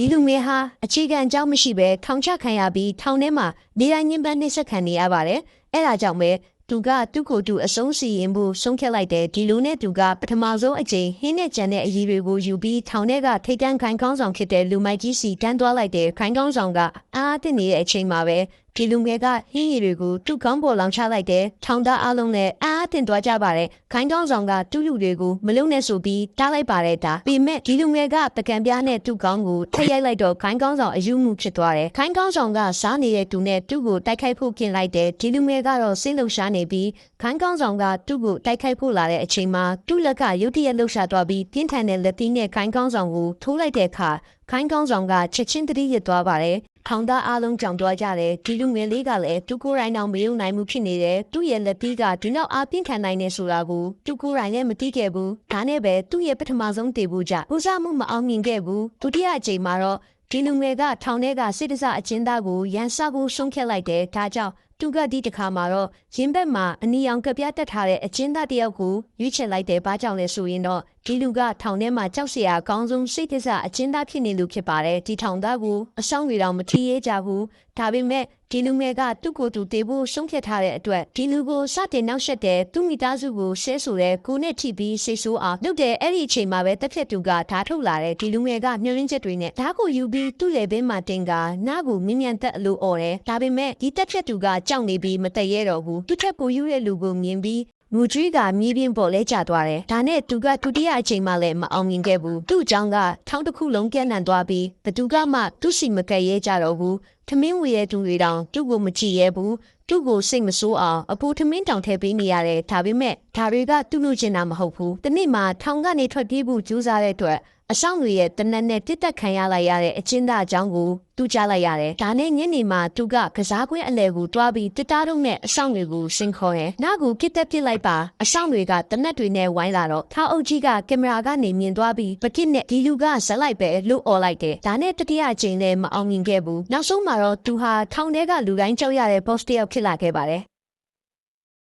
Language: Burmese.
ဒီလူငယ်ဟာအခြေခံအကြောင်းမရှိဘဲထောင်ချခံရပြီးထောင်ထဲမှာနေရာညှဉ်းပန်းနှိပ်စက်ခံနေရပါတယ်။အဲ့ဒါကြောင့်ပဲသူကသူ့ကိုယ်သူအဆုံးစီရင်ဖို့ဆုံးဖြတ်လိုက်တယ်ဒီလူနဲ့သူကပထမဆုံးအချိန်ဟင်းနဲ့ကြံတဲ့အရေးတွေကိုယူပြီးထောင်ထဲကထိတ်တန့်ခိုင်ကောင်းဆောင်ဖြစ်တဲ့လူမိုက်ကြီးစီတန်းသွားလိုက်တဲ့ခိုင်ကောင်းဆောင်ကအားအသင့်နေတဲ့အချိန်မှာပဲဒီလူငယ်ကဟင်းရည်တွေကိုသူ့ကောင်းပေါ်လောင်ချလိုက်တဲ့ထောင်သားအလုံးနဲ့အားအသင့်သွားကြပါတယ်ခိုင်ကောင်းဆောင်ကသူ့လူတွေကိုမလုံနဲ့ဆိုပြီးတားလိုက်ပါတယ်ဒါပေမဲ့ဒီလူငယ်ကပကံပြားနဲ့သူ့ကောင်းကိုထိရိုက်လိုက်တော့ခိုင်ကောင်းဆောင်အယူမှုဖြစ်သွားတယ်ခိုင်ကောင်းဆောင်ကစားနေတဲ့သူနဲ့သူ့ကိုတိုက်ခိုက်ဖို့ပြင်လိုက်တယ်ဒီလူငယ်ကတော့စိတ်လှုပ်ရှားနေပြီးခိုင်ကောင်းဆောင်ကသူ့ကိုတိုက်ခိုက်ဖို့လာတဲ့အချိန်မှာသူ့လက်ကရုတ်တရက်လှုပ်ရှားသွားပြီးပြင်းထန်တဲ့လက်သီးနဲ့ခိုင်ကောင်းဆောင်ကိုထိုးလိုက်တဲ့အခါခိုင်ကောင်းဆောင်ကချက်ချင်းတတိရသွားပါတယ်ထောင်သားအားလုံးကြောင်သွားကြတယ်ဒီလူငယ်လေးကလည်းသူကိုယ်တိုင်တော့မယုံနိုင်မှုဖြစ်နေတယ်သူ့ရဲ့လက်သီးကဒီနောက်အားပြင်းခံနိုင်နေဆိုတာကိုသူကိုယ်တိုင်လည်းမသိခဲ့ဘူးဒါနဲ့ပဲသူ့ရဲ့ပထမဆုံးတေဖို့ကြပူဇမှုမအောင်မြင်ခဲ့ဘူးဒုတိယအကြိမ်မှာတော့ဒီလူငယ်ကထောင်ထဲကစစ်တစအချင်းသားကိုရန်စဖို့ဆုံးဖြတ်လိုက်တယ်ဒါကြောင့်သူကဒီတစ်ခါမှာတော့ရင်ဘက်မှာအနီအောင်ကပြတ်တက်ထားတဲ့အချင်းသားတယောက်ကိုရွေးချယ်လိုက်တယ်ဘာကြောင့်လဲဆိုရင်တော့ဒီလူကထောင်ထဲမှာကြောက်စရာအကောင်းဆုံးစိတ်တစအချင်းသားဖြစ်နေလို့ဖြစ်ပါတယ်ဒီထောင်သားကိုအဆောင်တွေတော့မထီးရဲကြဘူးဒါပေမဲ့ဒီလူငယ်ကသူ့ကိုယ်သူတေဖို့ဆုံးဖြတ်ထားတဲ့အတွက်ဒီလူကိုစတင်နောက်ဆက်တဲ့သူ့မိသားစုကိုဆဲဆိုတဲ့ကိုနဲ့ထိပြီးစိတ်ဆိုးအောင်လုပ်တဲ့အဲ့ဒီအချိန်မှာပဲတက်ဖြတ်သူကဓာထုတ်လာတဲ့ဒီလူငယ်ကမျောရင်းချက်တွေနဲ့ဓာကိုယူပြီးသူ့လေဘင်းမှာတင်ကနားကိုမြင်မြန်တက်အလိုអော်တယ်ဒါပေမဲ့ဒီတက်ဖြတ်သူကကြောက်နေပြီးမတည့်ရဲတော့ဘူးသူ့ထက်ပိုယူတဲ့လူကိုမြင်ပြီးငူကျွေးကမြေပြင်ပေါ်လဲကျသွားတယ်။ဒါနဲ့သူကဒုတိယအချိန်မှလည်းမအောင်မြင်ခဲ့ဘူး။သူ့အကြောင်းကထောင်တစ်ခုလုံးကဲနံသွားပြီးဘသူကမှသူ့စီမကဲရဲကြတော့ဘူး။ထမင်းဝေရဲ့သူတွေတောင်သူ့ကိုမကြည့်ရဲဘူး။သူ့ကိုစိတ်မဆိုးအောင်အဖိုးထမင်းတောင်ထည့်ပေးနေရတယ်။ဒါပေမဲ့ဒါတွေကသူ့လူချင်းတာမဟုတ်ဘူး။ဒီနေ့မှထောင်ကနေထွက်ပြေးဖို့ကြိုးစားတဲ့အတွက်အဆောင်တွေရဲ့တနက်နဲ့တစ်သက်ခံရလိုက်ရတဲ့အချင်းသားအကြောင်းကိုသူကြားလိုက်ရတယ်။ဒါနဲ့ညနေမှာသူကကစားကွင်းအလဲကိုတွားပြီးတစ်တားတုံးနဲ့အဆောင်တွေကိုစင်ခေါ်တယ်။နောက်ကိုပြစ်တက်ပစ်လိုက်ပါအဆောင်တွေကတနက်တွေနဲ့ဝိုင်းလာတော့ထားအုပ်ကြီးကကင်မရာကနေမြင်သွားပြီးပကစ်နဲ့ဒီလူကဇက်လိုက်ပဲလှုပ်អော်လိုက်တယ်။ဒါနဲ့တတိယအချိန်လည်းမအောင်မြင်ခဲ့ဘူး။နောက်ဆုံးမှာတော့သူဟာထောင်ထဲကလူတိုင်းကြောက်ရတဲ့ boss တယောက်ဖြစ်လာခဲ့ပါတယ်။